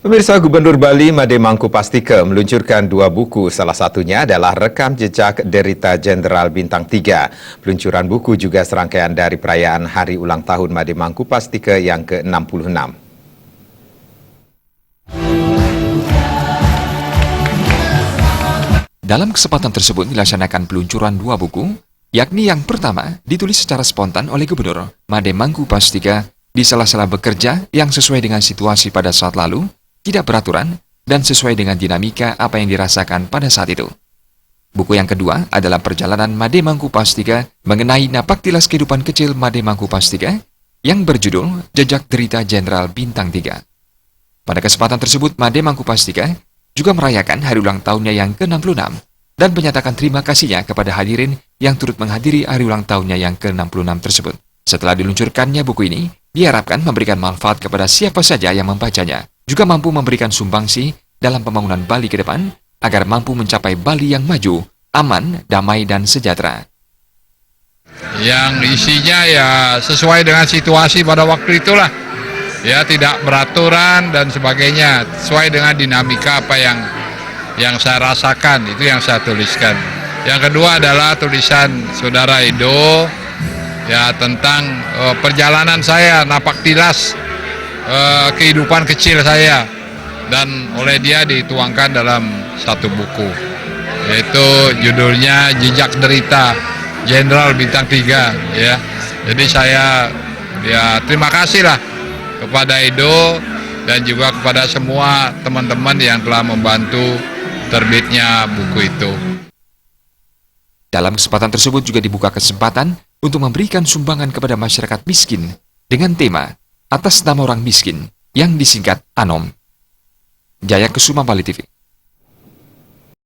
Pemirsa, Gubernur Bali Made Mangkupastika meluncurkan 2 buku, salah satunya adalah Rekam Jejak Derita Jenderal Bintang 3. Peluncuran buku juga serangkaian dari perayaan Hari Ulang Tahun Made Mangkupastika yang ke-66. Dalam kesempatan tersebut dilaksanakan peluncuran 2 buku, yakni yang pertama ditulis secara spontan oleh Gubernur Made Mangkupastika di sela-sela bekerja yang sesuai dengan situasi pada saat lalu, tidak beraturan, dan sesuai dengan dinamika apa yang dirasakan pada saat itu. Buku yang kedua adalah perjalanan Made Mangkupastika mengenai napaktilas kehidupan kecil Made Mangkupastika yang berjudul Jejak Derita Jenderal Bintang 3. Pada kesempatan tersebut, Made Mangkupastika juga merayakan hari ulang tahunnya yang ke-66 dan menyatakan terima kasihnya kepada hadirin yang turut menghadiri hari ulang tahunnya yang ke-66 tersebut. Setelah diluncurkannya buku ini, diharapkan memberikan manfaat kepada siapa saja yang membacanya, juga mampu memberikan sumbangsi dalam pembangunan Bali ke depan, agar mampu mencapai Bali yang maju, aman, damai, dan sejahtera. Yang isinya ya sesuai dengan situasi pada waktu itulah. Ya, tidak beraturan dan sebagainya, sesuai dengan dinamika apa yang saya rasakan, itu yang saya tuliskan. Yang kedua adalah tulisan Saudara Edo, ya, tentang perjalanan saya, napaktilas kehidupan kecil saya, dan oleh dia dituangkan dalam satu buku, yaitu judulnya Jejak Derita Jenderal Bintang 3, ya. Jadi saya ya terima kasih lah kepada Edo dan juga kepada semua teman-teman yang telah membantu terbitnya buku itu. Dalam kesempatan tersebut juga dibuka kesempatan untuk memberikan sumbangan kepada masyarakat miskin dengan tema Atas Nama Orang Miskin yang disingkat ANOM. Jaya Kusuma, Bali TV.